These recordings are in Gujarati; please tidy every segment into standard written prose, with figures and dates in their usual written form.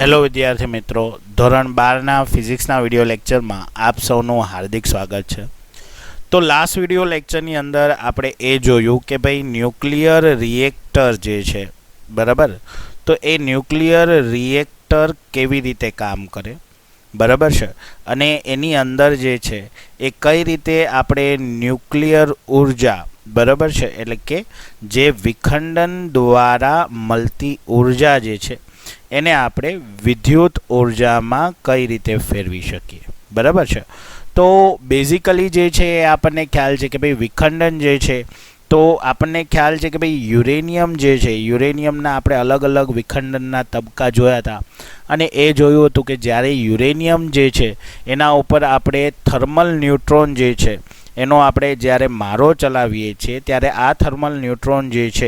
હેલો વિદ્યાર્થી મિત્રો, ધોરણ 12ના ફિઝિક્સના વિડીયો લેક્ચરમાં આપ સૌનું હાર્દિક સ્વાગત છે. તો લાસ્ટ વિડીયો લેક્ચરની અંદર આપણે એ જોયું કે ભાઈ ન્યુક્લિયર રિએક્ટર જે છે, બરાબર, તો એ ન્યુક્લિયર રિએક્ટર કેવી રીતે કામ કરે, બરાબર છે, અને એની અંદર જે છે એ કઈ રીતે આપણે ન્યુક્લિયર ઉર્જા, બરાબર છે, એટલે કે જે વિખંડન દ્વારા મળતી ઉર્જા જે છે એને આપણે વિદ્યુત ઉર્જામાં કઈ રીતે ફેરવી શકીએ, બરાબર છે. તો બેઝિકલી જે છે એ આપણને ખ્યાલ છે કે ભાઈ વિખંડન જે છે, તો આપણને ખ્યાલ છે કે ભાઈ યુરેનિયમ જે છે, યુરેનિયમના આપણે અલગ અલગ વિખંડનના તબક્કા જોયા હતા અને એ જોયું હતું કે જ્યારે યુરેનિયમ જે છે એના ઉપર આપણે થર્મલ ન્યુટ્રોન જે છે એનો આપણે જ્યારે મારો ચલાવીએ છીએ ત્યારે આ થર્મલ ન્યુટ્રોન જે છે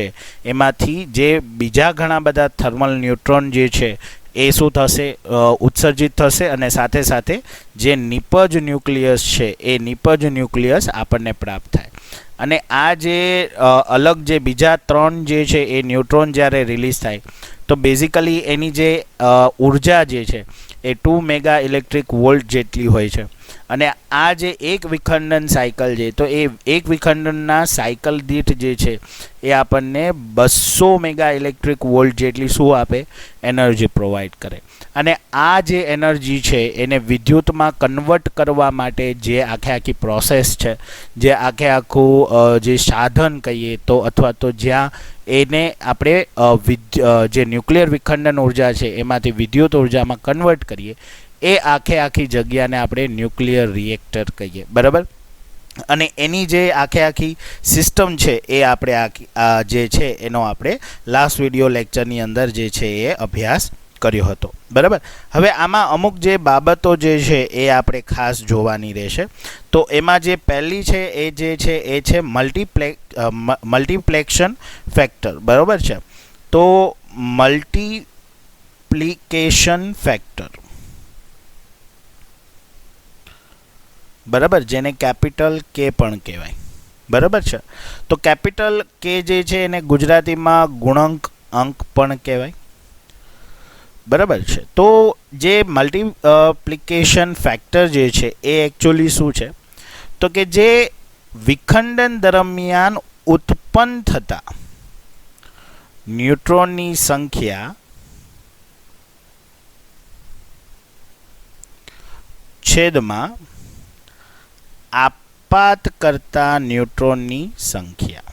એમાંથી જે બીજા ઘણા બધા થર્મલ ન્યુટ્રોન જે છે એ શું થશે, ઉત્સર્જિત થશે અને સાથે સાથે જે નિપજ ન્યુક્લિયસ છે એ નિપજ ન્યુક્લિયસ આપણને પ્રાપ્ત થાય. અને આ જે અલગ જે બીજા ત્રણ જે છે એ ન્યુટ્રોન જ્યારે રિલીઝ થાય તો બેઝિકલી એની જે ઉર્જા જે છે એ 2 મેગા ઇલેક્ટ્રિક વોલ્ટ જેટલી હોય છે. અને આ જે એક વિખંડન સાયકલ છે, તો એ એક વિખંડનના સાયકલ દીઠ જે છે એ આપણને 200 મેગા ઇલેક્ટ્રિક વોલ્ટ જેટલી શું આપે, એનર્જી પ્રોવાઈડ કરે. અને આ જે એનર્જી છે એને વિદ્યુતમાં કન્વર્ટ કરવા માટે જે આખી પ્રોસેસ છે, જે આખું જે સાધન કહીએ તો, અથવા તો જ્યાં એને આપણે જે ન્યુક્લિયર વિખંડન ઉર્જા છે એમાંથી વિદ્યુત ઉર્જામાં કન્વર્ટ કરીએ, એ આખી જગ્યાને આપણે ન્યુક્લિયર રિએક્ટર કહીએ, બરાબર. અને એની જે આખી સિસ્ટમ છે એ આપણે જે છે એનો આપણે લાસ્ટ વિડીયો લેક્ચરની અંદર જે છે એ અભ્યાસ કર્યો હતો, બરાબર. હવે આમાં અમુક જે બાબતો જે છે એ આપણે ખાસ જોવાની રહેશે. તો એમાં જે પહેલી છે એ જે છે એ છે મલ્ટીપ્લેક્શન ફેક્ટર, બરાબર છે. તો મલ્ટીપ્લિકેશન ફેક્ટર, બરાબર, જેને કેપિટલ કે પણ કહેવાય, બરાબર છે. તો કેપિટલ કે જે છે એને ગુજરાતીમાં ગુણક અંક પણ કહેવાય, બરાબર છે. તો જે મલ્ટીપ્લિકેશન ફેક્ટર જે છે એ એકચ્યુઅલી શું છે, તો કે જે વિખંડન દરમિયાન ઉત્પન્ન થતા ન્યુટ્રોનની સંખ્યા છેદમાં આપાત કરતા ન્યુટ્રોનની સંખ્યા,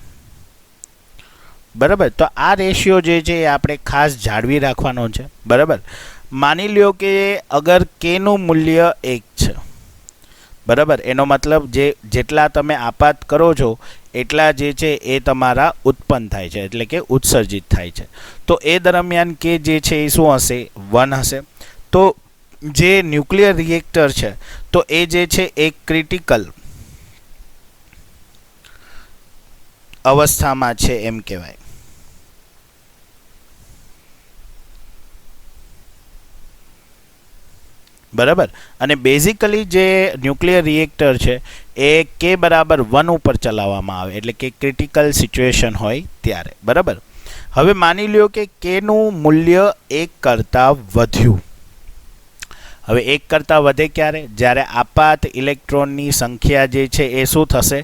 બરાબર. તો આ રેશિયો જે છે એ આપણે ખાસ જાળવી રાખવાનો છે, બરાબર. માની લ્યો કે અગર કેનું મૂલ્ય 1 છે, બરાબર, એનો મતલબ જેટલા તમે આપાત કરો છો એટલા જે છે એ તમારા ઉત્પન્ન થાય છે, એટલે કે ઉત્સર્જિત થાય છે. તો એ દરમિયાન કે જે છે એ શું હશે, 1 હશે. તો જે ન્યુક્લિયર રિએક્ટર છે તો એ જે છે એ ક્રિટિકલ અવસ્થામાં છે એમ કહેવાય, બરાબર. અને બેઝિકલી જે ન્યુક્લિયર રિએક્ટર છે એ કે બરાબર 1 ઉપર ચલાવવામાં આવે, એટલે કે ક્રિટિકલ સિચ્યુએશન હોય ત્યારે, બરાબર. હવે માની લ્યો કે કેનું મૂલ્ય 1 કરતાં વધ્યું. હવે 1 કરતાં વધે ક્યારે, જ્યારે આપાત ઇલેક્ટ્રોનની સંખ્યા જે છે એ શું થશે,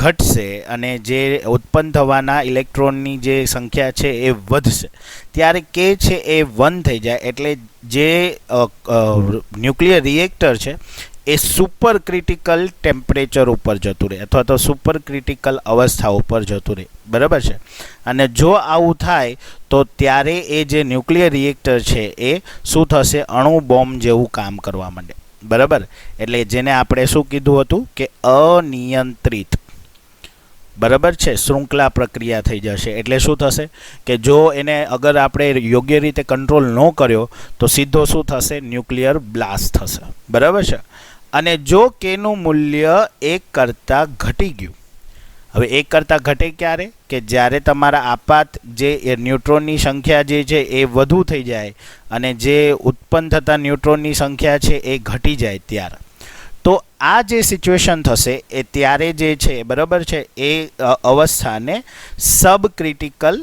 ઘટશે, અને જે ઉત્પન્ન થવાના ઇલેક્ટ્રોનની જે સંખ્યા છે એ વધશે, ત્યારે કે છે એ 1 થઈ જાય. એટલે જે ન્યુક્લિયર રિએક્ટર છે એ સુપર ક્રિટિકલ ટેમ્પરેચર ઉપર જતું રહે, અથવા તો સુપર ક્રિટિકલ અવસ્થા ઉપર જતું રહે, બરાબર છે. અને જો આવું થાય તો ત્યારે એ જે ન્યુક્લિયર રિએક્ટર છે એ શું થશે, અણુ બોમ્બ જેવું કામ કરવા માંડે, બરાબર. એટલે જેને આપણે શું કીધું હતું કે અનિયંત્રિત, બરાબર છે, શૃંખલા પ્રક્રિયા થઈ જશે. એટલે શું થશે કે જો એને અગર આપણે યોગ્ય રીતે કંટ્રોલ ન કર્યો તો સીધો શું થશે, ન્યુક્લિયર બ્લાસ્ટ થશે, બરાબર છે. અને જો કેનું મૂલ્ય 1 કરતાં ઘટી ગયું, હવે 1 કરતાં ઘટે ક્યારે, કે જ્યારે તમારા આપાત જે ન્યુટ્રોનની સંખ્યા જે છે એ વધુ થઈ જાય અને જે ઉત્પન્ન થતા ન્યુટ્રોનની સંખ્યા છે એ ઘટી જાય ત્યારે. તો આ જે સિચ્યુએશન થશે એ ત્યારે જે છે, બરાબર છે, એ અવસ્થાને સબ ક્રિટિકલ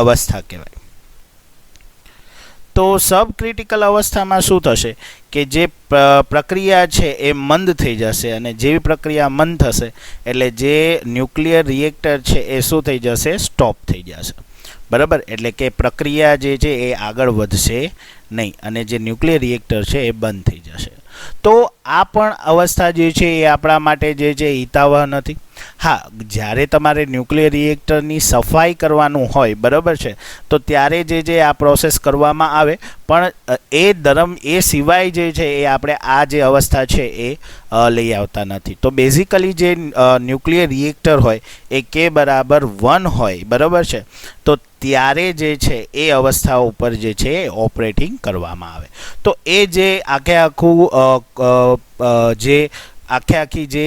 અવસ્થા કહેવાય. તો તો સબ ક્રિટિકલ અવસ્થામાં શું થશે કે જે પ્રક્રિયા છે એ મંદ થઈ જશે, અને જેવી પ્રક્રિયા મંદ થશે એટલે જે ન્યુક્લિયર રિએક્ટર છે એ શું થઈ જશે, સ્ટોપ થઈ જશે. બરાબર, એટલે કે પ્રક્રિયા જે છે એ આગળ વધશે નહીં અને જે ન્યુક્લિયર રિએક્ટર છે એ બંધ થઈ જશે. તો આ પણ અવસ્થા જે છે એ આપણા માટે જે છે હિતાવહ નથી. હા, જ્યારે તમારે ન્યુક્લિયર રિએક્ટરની સફાઈ કરવાનું હોય, બરાબર છે, તો ત્યારે જે આ પ્રોસેસ કરવામાં આવે, પણ એ સિવાય જે છે એ આપણે આ જે અવસ્થા છે એ લઈ આવતા નથી. તો બેઝિકલી જે ન્યુક્લિયર રિએક્ટર હોય એ K=1 હોય, બરાબર છે, તો ત્યારે જે છે એ અવસ્થા ઉપર જે છે એ ઓપરેટિંગ કરવામાં આવે. તો એ જે આખી જે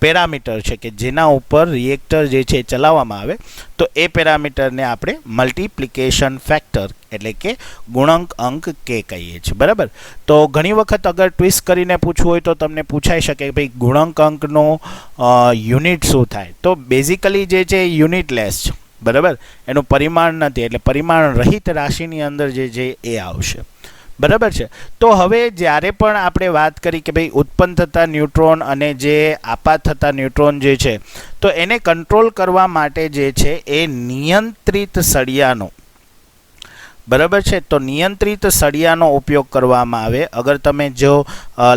પેરામીટર છે કે જેના ઉપર રિએક્ટર જે છે ચલાવવામાં આવે, તો એ પેરામીટરને આપણે મલ્ટિપ્લિકેશન ફેક્ટર એટલે કે ગુણક અંક K કહીએ છીએ. બરાબર, તો ઘણી વખત અગર ટ્વિસ્ટ કરીને પૂછવું હોય તો તમને પૂછાઈ શકે કે ભાઈ ગુણક અંકનો યુનિટ શું થાય. તો બેઝિકલી જે છે યુનિટલેસ છે, બરાબર, એનું પરિમાણ નથી, એટલે પરિમાણ રહિત રાશિની અંદર જે છે એ આવશે. બરાબર છે. તો હવે જ્યારે પણ આપણે વાત કરી કે ભાઈ ઉત્પન્ન થતા ન્યુટ્રોન અને જે આપાત થતા ન્યુટ્રોન જે છે, તો એને કંટ્રોલ કરવા માટે જે છે એ નિયંત્રિત સળિયાનો, બરાબર છે, તો નિયંત્રિત સળિયાનો ઉપયોગ કરવામાં આવે. અગર તમે જો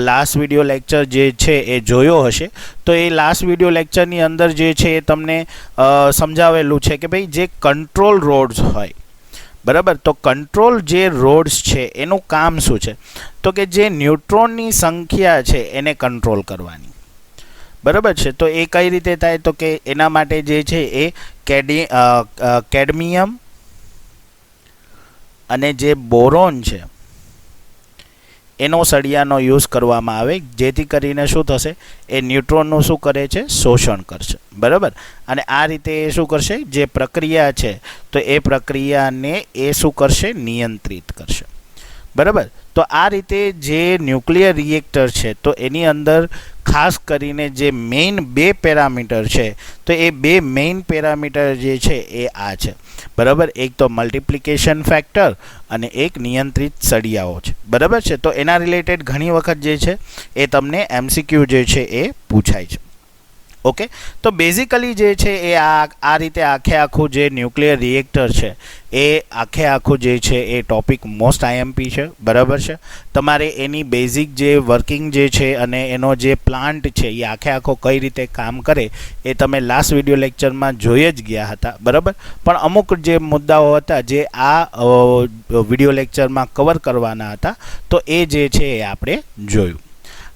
લાસ્ટ વિડીયો લેક્ચર જે છે એ જોયો હશે, તો એ લાસ્ટ વિડીયો લેક્ચરની અંદર જે છે એ તમને સમજાવેલું છે કે ભાઈ જે કંટ્રોલ રોડ્સ હોય, બરાબર, તો કંટ્રોલ જે રોડ્સ છે એનું કામ શું છે, તો કે જે ન્યુટ્રોનની સંખ્યા છે એને કંટ્રોલ કરવાની. બરાબર છે, તો એ કઈ રીતે થાય, તો કે એના માટે જે છે એ કેડમિયમ અને જે બોરોન છે એનો સળિયાનો યુઝ કરવામાં આવે, જેથી કરીને શું થશે, એ ન્યુટ્રોનનું શું કરે છે, શોષણ કરશે. બરાબર, અને આ રીતે એ શું કરશે, જે પ્રક્રિયા છે તો એ પ્રક્રિયાને એ શું કરશે, નિયંત્રિત કરશે. બરાબર, તો આ રીતે જે ન્યુક્લિયર રિએક્ટર છે તો એની અંદર ખાસ કરીને જે મેઇન 2 પેરામીટર છે, તો એ 2 મેઇન પેરામીટર જે છે એ આ છે. બરાબર, એક તો મલ્ટિપ્લિકેશન ફેક્ટર અને એક નિયંત્રિત સળિયાઓ છે. બરાબર છે, તો એના રિલેટેડ ઘણી વખત જે છે એ તમને MCQ જે છે એ પૂછાય છે. ઓકે, તો બેઝિકલી જે છે એ આ રીતે આખું જે ન્યુક્લિયર રિએક્ટર છે એ આખું જે છે એ ટોપિક મોસ્ટ IMP છે. બરાબર છે, તમારે એની બેઝિક જે વર્કિંગ જે છે અને એનો જે પ્લાન્ટ છે એ આખો કઈ રીતે કામ કરે એ તમે લાસ્ટ વિડીયો લેક્ચરમાં જોઈ જ ગયા હતા. બરાબર, પણ અમુક જે મુદ્દાઓ હતા જે આ વિડીયો લેક્ચરમાં કવર કરવાના હતા, તો એ જે છે એ આપણે જોયું.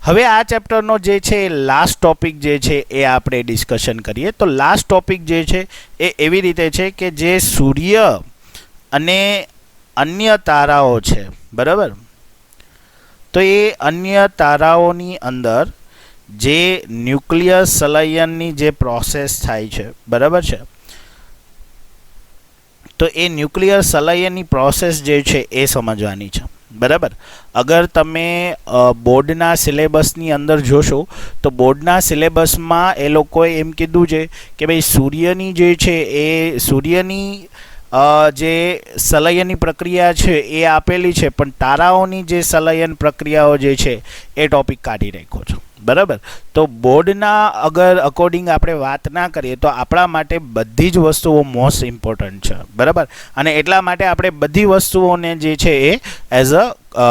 હવે આ ચેપ્ટરનો જે છે લાસ્ટ ટોપિક જે છે એ આપણે ડિસ્કશન કરીએ. તો લાસ્ટ ટોપિક જે છે એ એવી રીતે છે કે જે સૂર્ય અને અન્ય તારાઓ છે, બરાબર, તો એ અન્ય તારાઓની અંદર જે ન્યુક્લિયર સંલયનની જે પ્રોસેસ થાય છે, બરાબર છે, તો એ ન્યુક્લિયર સંલયનની પ્રોસેસ જે છે એ સમજવાની છે. બરાબર, અગર તમે બોર્ડના સિલેબસની અંદર જોશો તો બોર્ડના સિલેબસમાં એ લોકોએ એમ કીધું છે કે ભાઈ સૂર્યની જે છે એ સૂર્યની જે સંલયનની પ્રક્રિયા છે એ આપેલી છે, પણ તારાઓની જે સંલયન પ્રક્રિયાઓ જે છે એ ટોપિક કાઢી રાખ્યો છે. બરાબર, તો બોર્ડના અગર અકોર્ડિંગ આપણે વાત ના કરીએ તો આપણા માટે બધી જ વસ્તુઓ મોસ્ટ ઇમ્પોર્ટન્ટ છે. બરાબર, અને એટલા માટે આપણે બધી વસ્તુઓને જે છે એ એઝ અ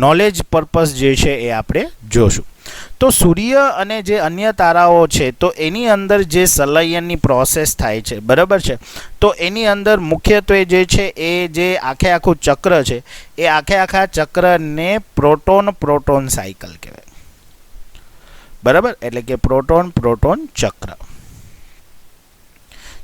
નોલેજ પર્પઝ જે છે એ આપણે જોશું. તો સૂર્ય અને જે અન્ય તારાઓ છે તો એની અંદર જે સંલયનની પ્રોસેસ થાય છે, બરાબર છે, તો એની અંદર મુખ્યત્વે જે છે એ જે આખું ચક્ર છે એ આખા ચક્રને પ્રોટોન સાયકલ કહેવાય. બરાબર, એટલે કે પ્રોટોન ચક્ર.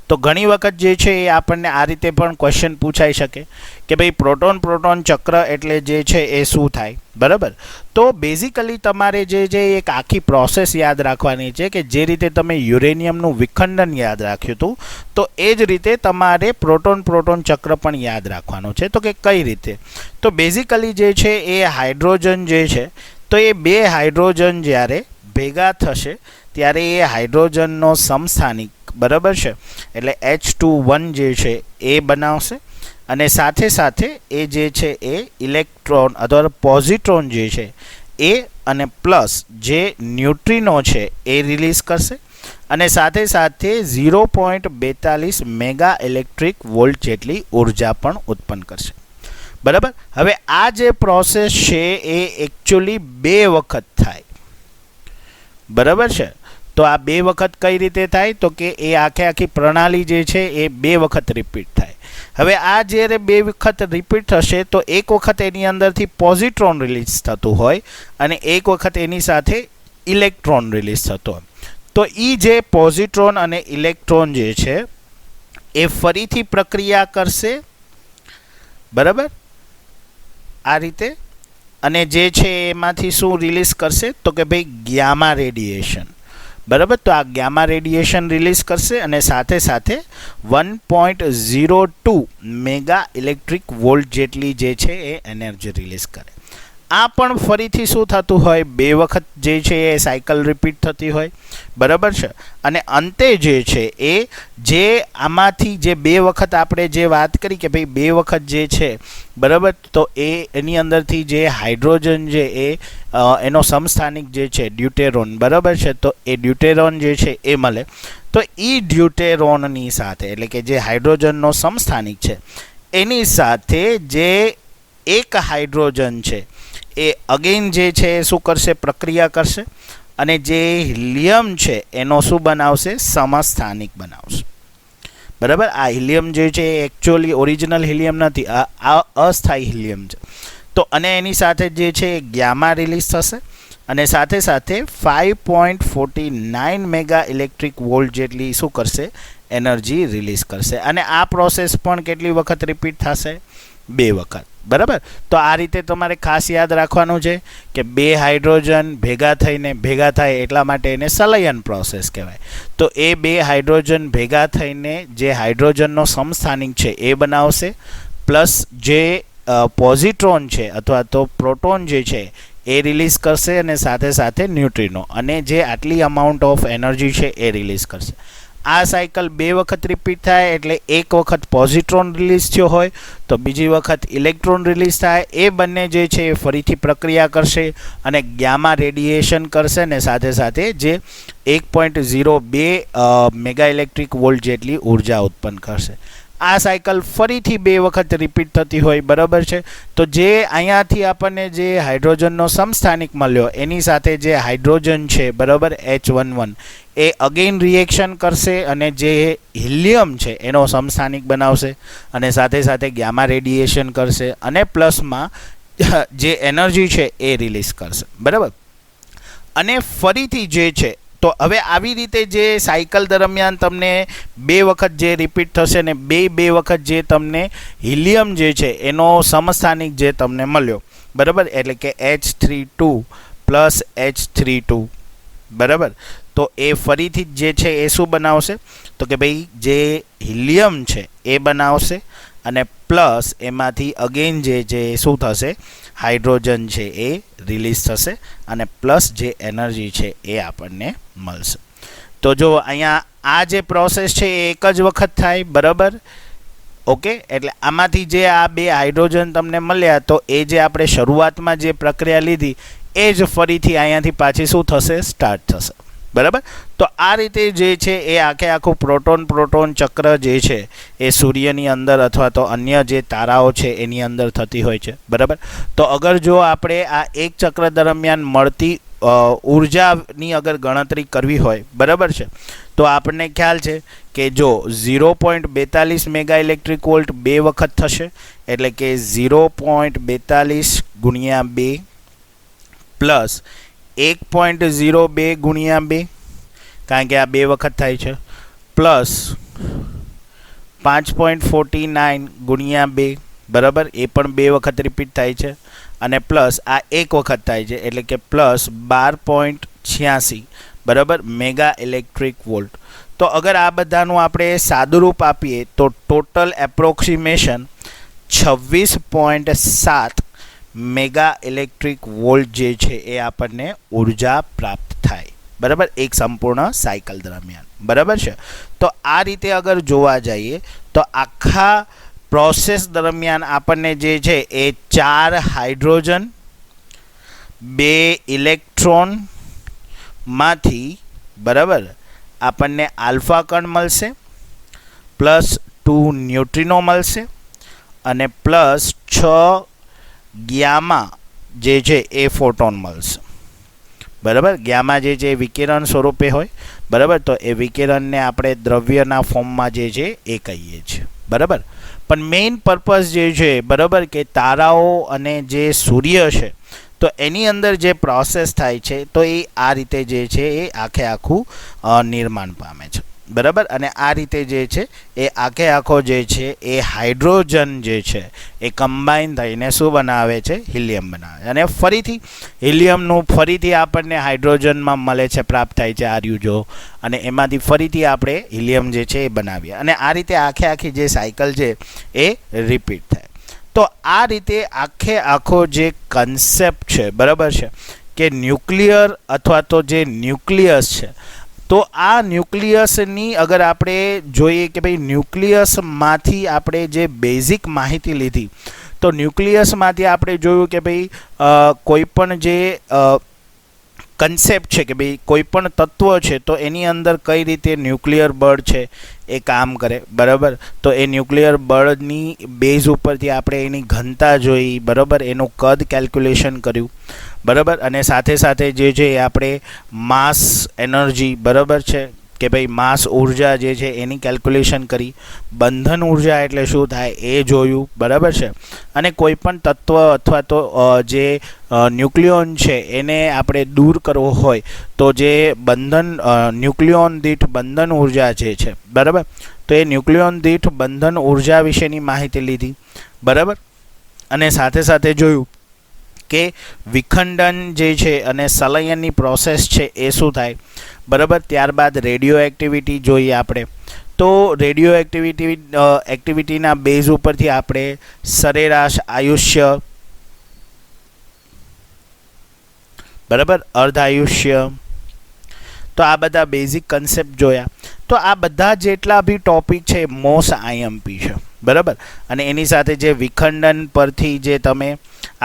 તો ઘણી વખત જે છે એ આપણને આ રીતે પણ ક્વેશ્ચન પૂછાઈ શકે કે ભાઈ પ્રોટોન ચક્ર એટલે જે છે એ શું થાય. બરાબર, તો બેઝિકલી તમારે જે એક આખી પ્રોસેસ યાદ રાખવાની છે કે જે રીતે તમે યુરેનિયમનું વિખંડન યાદ રાખ્યું હતું, તો એ જ રીતે તમારે પ્રોટોન ચક્ર પણ યાદ રાખવાનું છે. તો કે કઈ રીતે, તો બેઝિકલી જે છે એ હાઇડ્રોજન જે છે તો એ 2 હાઇડ્રોજન જ્યારે ભેગા થશે ત્યારે એ હાઇડ્રોજનનો સમસ્થાનિક, બરાબર છે, એટલે H2 જે છે એ બનાવશે અને સાથે સાથે એ જે છે એ ઇલેક્ટ્રોન અથવા પોઝિટ્રોન જે છે એ અને પ્લસ જે ન્યુટ્રિનો છે એ રિલીઝ કરશે અને સાથે સાથે 0.42 મેગા ઇલેક્ટ્રિક વોલ્ટ જેટલી ઉર્જા પણ ઉત્પન્ન કરશે. બરાબર. હવે આ જે પ્રોસેસ છે એ એકચ્યુઅલી 2 વખત થાય. બરાબર છે. તો આ 2 વખત કઈ રીતે થાય તો કે એ આખી પ્રણાલી જે છે એ 2 વખત રિપીટ થાય. હવે આ જ્યારે 2 વખત રિપીટ થશે તો એક વખત એની અંદરથી પોઝિટ્રોન રિલીઝ થતું હોય અને એક વખત એની સાથે ઇલેક્ટ્રોન રિલીઝ થતો હોય. તો એ જે પોઝિટ્રોન અને ઇલેક્ટ્રોન જે છે એ ફરીથી પ્રક્રિયા કરશે. બરાબર. આ રીતે અને જે છે એમાંથી શું રિલીઝ કરશે તો કે ભાઈ ગામા રેડિયેશન. બરાબર. તો આ ગામા રેડિયેશન રિલીઝ કરશે અને સાથે સાથે 1.02 મેગા ઇલેક્ટ્રિક વોલ્ટ જેટલી જે છે એ એનર્જી રિલીઝ કરે. આ પણ ફરીથી શું થતું હોય 2 વખત જે છે એ સાયકલ રિપીટ થતી હોય. બરાબર છે. અને અંતે જે છે એ જે આમાંથી જે 2 વખત આપણે જે વાત કરી કે ભાઈ 2 વખત જે છે બરાબર તો એની અંદરથી જે હાઇડ્રોજન જે એ એનો સમસ્થાનિક જે છે ડ્યુટેરોન. બરાબર છે. તો એ ડ્યુટેરોન જે છે એ મળે. તો એ ડ્યુટેરોનની સાથે એટલે કે જે હાઇડ્રોજનનો સમસ્થાનિક છે એની સાથે જે એક હાઇડ્રોજન છે એ અગેન જે છે એ શું કરશે પ્રક્રિયા કરશે અને જે હિલિયમ છે એનો શું બનાવશે સમસ્થાનિક બનાવશે. બરાબર. આ હિલિયમ જે છે એ એકચ્યુઅલી ઓરિજિનલ હિલિયમ નથી, આ અસ્થાયી હિલિયમ છે. તો અને એની સાથે જે છે એ ગામા રિલીઝ થશે અને સાથે સાથે 5.49 મેગા ઇલેક્ટ્રિક વોલ્ટ જેટલી શું કરશે એનર્જી રિલીઝ કરશે. અને આ પ્રોસેસ પણ કેટલી વખત રિપીટ થશે 2 વખત. બરાબર. તો આ રીતે તમારે ખાસ યાદ રાખવાનું છે કે 2 હાઇડ્રોજન ભેગા થાય એટલા માટે એને સંલયન પ્રોસેસ કહેવાય. તો એ 2 હાઇડ્રોજન ભેગા થઈને જે હાઇડ્રોજનનો સમસ્થાનિક છે એ બનાવશે પ્લસ જે પોઝિટ્રોન છે અથવા તો પ્રોટોન જે છે એ રિલીઝ કરશે અને સાથે સાથે ન્યુટ્રિનો અને જે આટલી અમાઉન્ટ ઓફ એનર્જી છે એ રિલીઝ કરશે. આ સાયકલ 2 વખત રિપીટ થાય એટલે એક વખત પોઝિટ્રોન રિલીઝ થયો હોય તો બીજી વખત ઇલેક્ટ્રોન રિલીઝ થાય. એ બંને જે છે એ ફરીથી પ્રક્રિયા કરશે અને ગામા રેડિયેશન કરશે ને સાથે સાથે જે 1.02 મેગા ઇલેક્ટ્રિક વોલ્ટ જેટલી ઉર્જા ઉત્પન્ન કરશે. આ સાયકલ ફરીથી 2 વખત રિપીટ થતી હોય. બરાબર છે. તો જે અહીંયાથી આપણને જે હાઇડ્રોજનનો સમસ્થાનિક મળ્યો એની સાથે જે હાઇડ્રોજન છે બરાબર H11 એ અગેન રિએક્શન કરશે અને જે હિલિયમ છે એનો સમસ્થાનિક બનાવશે અને સાથે સાથે ગામા રેડિયેશન કરશે અને પ્લસમાં જે એનર્જી છે એ રિલીઝ કરશે. બરાબર. અને ફરીથી જે છે તો હવે આવી રીતે જે સાયકલ દરમિયાન તમને 2 વખત જે રિપીટ થશે ને 2 વખત જે તમને હિલિયમ જે છે એનો સમસ્થાનિક જે તમને મળ્યો. બરાબર. એટલે કે H32 પ્લસ H32. બરાબર. તો એ ફરીથી જે છે એ શું બનાવશે તો કે ભાઈ જે હિલિયમ છે એ બનાવશે અને પ્લસ એમાંથી અગેન જે શું થશે હાઇડ્રોજન છે એ રિલીઝ થશે અને પ્લસ જે એનર્જી છે એ આપણને મળશે. તો જો અહીંયા આ જે પ્રોસેસ છે એ એક જ વખત થાય. બરાબર. ઓકે. એટલે આમાંથી જે આ 2 હાઇડ્રોજન તમને મળ્યા તો એ જે આપણે શરૂઆતમાં જે પ્રક્રિયા લીધી એ જ ફરીથી અહીંયાથી પાછી શું થશે સ્ટાર્ટ થશે. બરાબર. તો આ રીતે જે છે એ આખું પ્રોટોન ચક્ર જે છે એ સૂર્યની અંદર અથવા તો અન્ય જે તારાઓ છે એની અંદર થતી હોય છે. બરાબર. તો અગર જો આપણે આ એક ચક્ર દરમિયાન મળતી ઉર્જાની અગર ગણતરી કરવી હોય બરાબર છે તો આપણને ખ્યાલ છે કે જો 0.42 મેગા ઇલેક્ટ્રિક વોલ્ટ 2 વખત થશે એટલે કે 0.42 ગુણ્યા 2 પ્લસ 1.02 ગુણ્યા 2 કારણ કે આ 2 વખત થાય છે પ્લસ 5.49 ગુણ્યા 2 બરાબર એ પણ 2 વખત રિપીટ થાય છે અને પ્લસ આ 1 વખત થાય છે એટલે કે પ્લસ 12.86 બરાબર મેગા ઇલેક્ટ્રિક વોલ્ટ. તો અગર આ બધાનું આપણે સાદુરૂપ આપીએ તો total approximation 26.7 mega electric volt જે છે એ આપણને ઉર્જા પ્રાપ્ત થાય. બરાબર. એક સંપૂર્ણ સાયકલ દરમિયાન. બરાબર છે. તો આ રીતે અગર જોવા જઈએ તો આખા પ્રોસેસ દરમિયાન આપણને જે છે એ 4 હાઇડ્રોજન 2 ઇલેક્ટ્રોન માંથી બરાબર આપણને આલ્ફા કણ મળશે, +2 ન્યુટ્રિનો મળશે અને +6 ગ્યામા જે છે એ ફોટોન મળશે. બરાબર, ગ્યામા જે છે એ વિકિરણ સ્વરૂપે હોય. બરાબર, તો એ વિકિરણને આપણે દ્રવ્યના ફોર્મમાં જે છે એ કહીએ છીએ. બરાબર, પણ મેઇન પર્પઝ જે છે બરાબર કે તારાઓ અને જે સૂર્ય છે તો એની અંદર જે પ્રોસેસ થાય છે તો એ આ રીતે જે છે એ આખું નિર્માણ પામે છે. બરાબર, અને આ રીતે જે છે એ આખો જે છે એ હાઇડ્રોજન જે છે એ કમ્બાઈન થઈને શું બનાવે છે? હિલિયમ બનાવે. અને ફરીથી હિલિયમનું ફરીથી આપણને હાઇડ્રોજનમાં મળે છે, પ્રાપ્ત થાય છે આર્યુજો, અને એમાંથી ફરીથી આપણે હિલિયમ જે છે એ બનાવીએ, અને આ રીતે આખી જે સાયકલ છે એ રિપીટ થાય. તો આ રીતે આખો જે કન્સેપ્ટ છે બરાબર છે કે ન્યુક્લિયર અથવા તો જે ન્યુક્લિયસ છે, તો આ ન્યુક્લિયસની અગર આપણે જોઈએ કે ભાઈ ન્યુક્લિયસમાંથી આપણે જે બેઝિક માહિતી લીધી, તો ન્યુક્લિયસમાંથી આપણે જોયું કે ભાઈ કોઈ પણ જે કન્સેપ્ટ છે કે ભાઈ કોઈ પણ તત્વ છે તો એની અંદર કઈ રીતે ન્યુક્લિયર બળ છે એ કામ કરે. બરાબર, તો એ ન્યુક્લિયર બળની બેઝ ઉપરથી આપણે એની ઘનતા જોઈ, બરાબર, એનું કદ કેલ્ક્યુલેશન કર્યું. બરાબર, અને સાથે જે છે એ આપણે માસ એનર્જી બરાબર છે કે ભાઈ માસ ઉર્જા જે છે એની કેલ્ક્યુલેશન કરી, બંધન ઉર્જા એટલે શું થાય એ જોયું. બરાબર છે, અને કોઈ પણ તત્વ અથવા તો જે ન્યુક્લિયોન છે એને આપણે દૂર કરવો હોય તો જે ન્યુક્લિયોન દીઠ બંધન ઉર્જા જે છે બરાબર, તો એ ન્યુક્લિયોન દીઠ બંધન ઉર્જા વિશેની માહિતી લીધી. બરાબર, અને સાથે જોયું કે વિખંડન જે છે અને સંલયનની પ્રોસેસ છે એ શું થાય. બરાબર, ત્યારબાદ રેડિયો એક્ટિવિટી જોઈએ આપણે, તો રેડિયો એક્ટિવિટીના બેઝ ઉપરથી આપણે સરેરાશ આયુષ્ય, બરાબર, અર્ધ આયુષ્ય, તો આ બધા બેઝિક કન્સેપ્ટ જોયા. તો આ બધા જેટલા બી ટોપિક છે મોસ્ટ આઈએમપી છે. બરાબર, અને એની સાથે જે વિખંડન પરથી જે તમે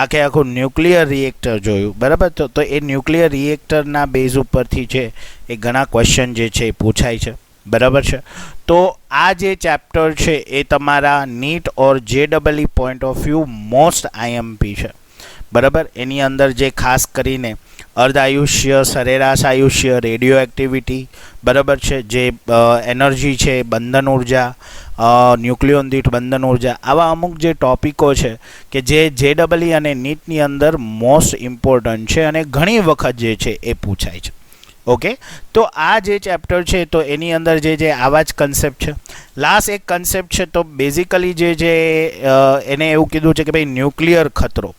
આખું ન્યુક્લિયર રિએક્ટર જોયું. બરાબર, તો એ ન્યુક્લિયર રિએક્ટરના બેઝ ઉપરથી છે એ ઘણા ક્વેશ્ચન જે છે એ પૂછાય છે. બરાબર છે, તો આ જે ચેપ્ટર છે એ તમારા NEET or JEE point of view most IMP છે. બરાબર, એની અંદર જે ખાસ કરીને અર્ધ આયુષ્ય, સરેરાશ આયુષ્ય, રેડિયો એક્ટિવિટી, બરાબર છે, જે એનર્જી છે, બંધન ઉર્જા, ન્યુક્લિયોન દીઠ બંધન ઉર્જા, આવા અમુક જે ટોપિકો છે કે જે JEE અને નીટની અંદર મોસ્ટ ઇમ્પોર્ટન્ટ છે અને ઘણી વખત જે છે એ પૂછાય છે. ઓકે, તો આ જે ચેપ્ટર છે તો એની અંદર જે આવા જ કન્સેપ્ટ છે. લાસ્ટ એક કન્સેપ્ટ છે તો બેઝિકલી જે એને એવું કીધું છે કે ભાઈ ન્યુક્લિયર ખતરો.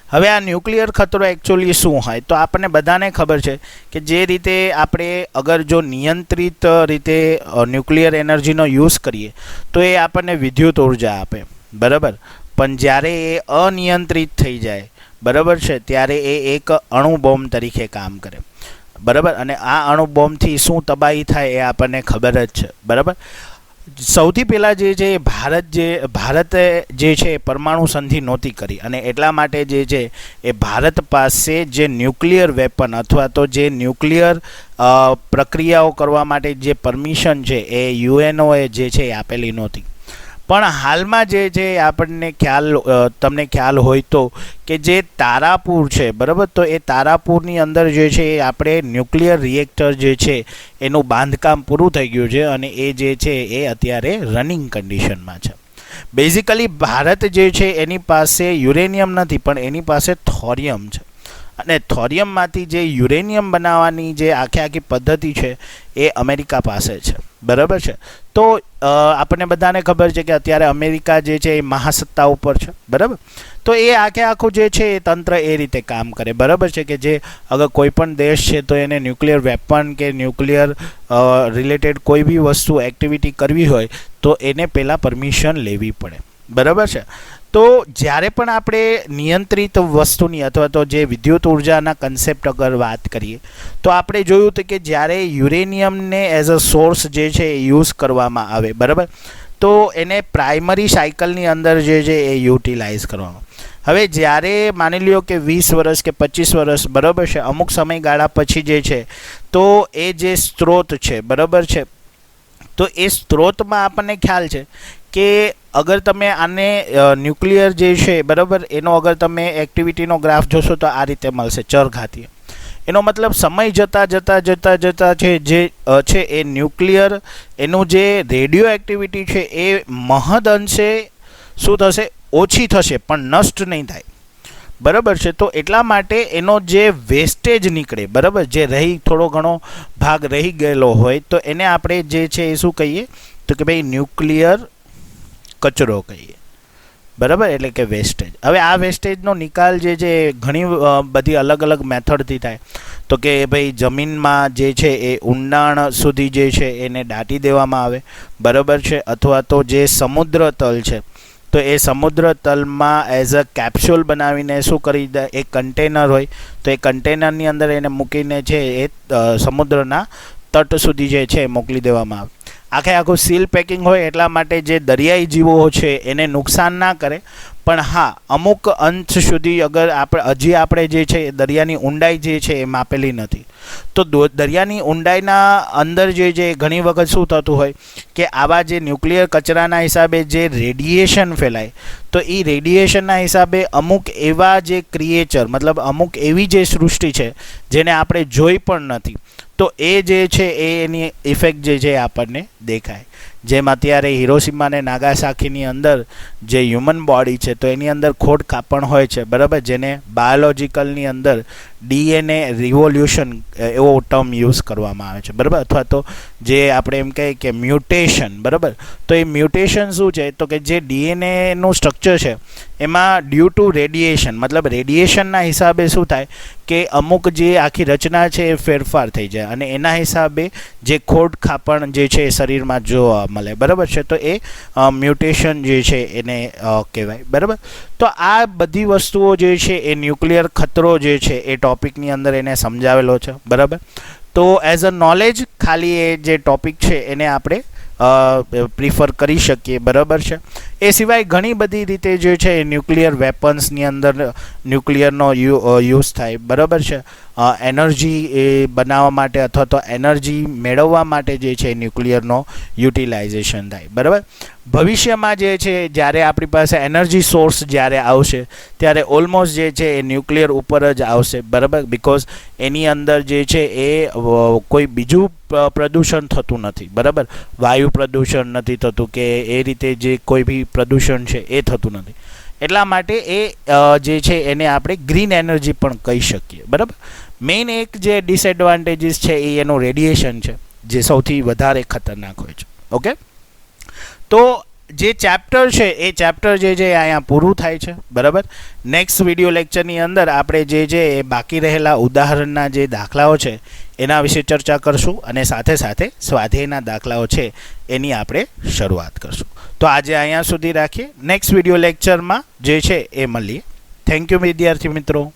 હવે આ ન્યુક્લિયર ખતરો એકચ્યુઅલી શું હોય, તો આપણને બધાને ખબર છે કે જે રીતે આપણે અગર જો નિયંત્રિત રીતે ન્યુક્લિયર એનર્જીનો યુઝ કરીએ તો એ આપણને વિદ્યુત ઉર્જા આપે. બરાબર, પણ જ્યારે એ અનિયંત્રિત થઈ જાય બરાબર છે ત્યારે એ એક અણુ બોમ્બ તરીકે કામ કરે. બરાબર, અને આ અણુ બોમ્બથી શું તબાહી થાય એ આપણને ખબર જ છે. બરાબર, સૌથી પહેલાં જે છે ભારતે જે છે પરમાણુ સંધિ નહોતી કરી, અને એટલા માટે જે છે એ ભારત પાસે જે ન્યુક્લિયર વેપન અથવા તો જે ન્યુક્લિયર પ્રક્રિયાઓ કરવા માટે જે પરમિશન છે એ યુએનઓએ જે છે એ આપેલી નહોતી. પણ હાલમાં જે છે આપણને તમને ખ્યાલ હોય તો કે જે તારાપુર છે બરાબર, તો એ તારાપુરની અંદર જે છે એ આપણે ન્યુક્લિયર રિએક્ટર જે છે એનું બાંધકામ પૂરું થઈ ગયું છે અને એ જે છે એ અત્યારે રનિંગ કન્ડિશનમાં છે. બેઝિકલી ભારત જે છે એની પાસે યુરેનિયમ નથી પણ એની પાસે થોરિયમ છે, અને થોરિયમમાંથી જે યુરેનિયમ બનાવવાની જે આખી પદ્ધતિ છે એ અમેરિકા પાસે છે. બરાબર છે, તો આપણને બધાને ખબર છે કે અત્યારે અમેરિકા જે છે એ મહાસત્તા ઉપર છે. બરાબર, તો એ આખું જે છે એ તંત્ર એ રીતે કામ કરે. બરાબર છે, કે જે અગર કોઈ પણ દેશ છે તો એને ન્યુક્લિયર વેપન કે ન્યુક્લિયર રિલેટેડ કોઈ બી વસ્તુ એક્ટિવિટી કરવી હોય તો એને પહેલાં પરમિશન લેવી પડે. બરાબર છે, તો જ્યારે પણ આપણે નિયંત્રિત વસ્તુની અથવા તો જે વિદ્યુત ઉર્જાના કન્સેપ્ટ અગર વાત કરીએ તો આપણે જોયું હતું કે જ્યારે યુરેનિયમને એઝ અ સોર્સ જે છે એ યુઝ કરવામાં આવે બરાબર, તો એને પ્રાઇમરી સાયકલની અંદર જે છે એ યુટિલાઇઝ કરવાનો. હવે જ્યારે માની લ્યો કે 20 વર્ષ કે 25 વર્ષ બરાબર છે, અમુક સમયગાળા પછી જે છે તો એ જે સ્ત્રોત છે બરાબર છે, તો એ સ્ત્રોતમાં આપણને ખ્યાલ છે કે અગર તમે આને ન્યુક્લિયર જે છે બરાબર એનો અગર તમે એક્ટિવિટીનો ગ્રાફ જોશો તો આ રીતે મળશે ચરઘાતીય. એનો મતલબ સમય જતાં છે જે છે એ ન્યુક્લિયર એનું જે રેડિયો એક્ટિવિટી છે એ મહદ અંશે શું થશે, ઓછી થશે, પણ નષ્ટ નહીં થાય બરાબર છે. તો એટલા માટે એનો જે વેસ્ટેજ નીકળે બરાબર, જે થોડો ઘણો ભાગ રહી ગયેલો હોય તો એને આપણે જે છે એ શું કહીએ તો કે ભાઈ ન્યુક્લિયર કચરો કહીએ બરાબર, એટલે કે વેસ્ટેજ. હવે આ વેસ્ટેજનો નિકાલ જે છે ઘણી બધી અલગ અલગ મેથડથી થાય. તો કે ભાઈ જમીનમાં જે છે એ ઊંડાણ સુધી જે છે એને દાટી દેવામાં આવે બરાબર છે, અથવા તો જે સમુદ્ર તલ છે તો એ સમુદ્ર તલમાં એઝ અ કેપ્સ્યુલ બનાવીને શું કરી દે, એક કન્ટેનર હોય તો એ કન્ટેનરની અંદર એને મૂકીને છે એ સમુદ્રના તટ સુધી જે છે મોકલી દેવામાં આવે. આખું સીલ પેકિંગ હોય એટલા માટે જે દરિયાઈ જીવો છે એને નુકસાન ના કરે, પણ હા અમુક અંશ સુધી અગર આપણે જે છે દરિયાની ઊંડાઈ જે છે એ માપેલી નથી તો દરિયાની ઊંડાઈના અંદર જે ઘણી વખત શું થતું હોય કે આવા જે ન્યુક્લિયર કચરાના હિસાબે જે રેડિયેશન ફેલાય તો એ રેડિયેશનના હિસાબે અમુક એવા જે ક્રિએચર મતલબ અમુક એવી જે સૃષ્ટિ છે જેને આપણે જોઈ પણ નથી તો એ જે છે એની ઇફેક્ટ જે છે આપણને દેખાય. જેમ અત્યારે હિરોશિમા અને નાગાસાકીની અંદર જે હ્યુમન બોડી છે તો એની અંદર ખોડ કાપણ હોય છે બરાબર, જેને બાયોલોજિકલની અંદર DNA રિવોલ્યુશન એવો ટર્મ યુઝ કરવામાં આવે છે બરાબર, અથવા તો જે આપણે એમ કહીએ કે મ્યુટેશન બરાબર. તો એ મ્યુટેશન શું છે તો કે જે DNAનું સ્ટ્રક્ચર છે એમાં ડ્યુ ટુ રેડિયેશન મતલબ રેડિયેશનના હિસાબે શું થાય કે અમુક જે આખી રચના છે એ ફેરફાર થઈ જાય અને એના હિસાબે જે ખોડ ખાપણ જે છે એ શરીરમાં જોવા મળે બરાબર છે. તો એ મ્યુટેશન જે છે એને કહેવાય બરાબર. તો આ બધી વસ્તુઓ જે છે એ ન્યુક્લિયર ખતરો જે છે એ ટોપિકની અંદર એને સમજાવેલો છે બરાબર. તો એઝ અ નોલેજ ખાલી એ જે ટોપિક છે એને આપણે પ્રિફર કરી શકીએ બરાબર છે. એ સિવાય ઘણી બધી રીતે જે છે ન્યુક્લિયર વેપન્સની અંદર ન્યુક્લિયરનો યુઝ થાય બરાબર છે. એનર્જી એ બનાવવા માટે અથવા તો એનર્જી મેળવવા માટે જે છે ન્યુક્લિયરનો યુટિલાઇઝેશન થાય બરાબર. ભવિષ્યમાં જે છે જ્યારે આપણી પાસે એનર્જી સોર્સ જ્યારે આવશે ત્યારે ઓલમોસ્ટ જે છે એ ન્યુક્લિયર ઉપર જ આવશે બરાબર, બિકોઝ એની અંદર જે છે એ કોઈ બીજું પ્રદૂષણ થતું નથી બરાબર, વાયુ પ્રદૂષણ નથી થતું કે એ રીતે જે કોઈ બી પ્રદૂષણ છે એ થતું નથી. એટલા માટે એ જે છે એને આપણે ગ્રીન એનર્જી પણ કહી શકીએ બરાબર. મેઇન એક જે ડિસએડવાન્ટેજીસ છે એ એનું રેડિયેશન છે જે સૌથી વધારે ખતરનાક હોય છે. ઓકે, તો જે ચેપ્ટર છે એ ચેપ્ટર જે છે અહીંયા પૂરું થાય છે બરાબર. નેક્સ્ટ વિડીયો લેક્ચરની અંદર આપણે જે છે એ બાકી રહેલા ઉદાહરણના જે દાખલાઓ છે એના વિશે ચર્ચા કરશું અને સાથે સાથે સ્વાધ્યાયના દાખલાઓ છે એની આપણે શરૂઆત કરશું. તો આજે અહીંયા સુધી રાખીએ, નેક્સ્ટ વિડીયો લેક્ચરમાં જે છે એ મળીએ. થેન્ક યુ વિદ્યાર્થી મિત્રો.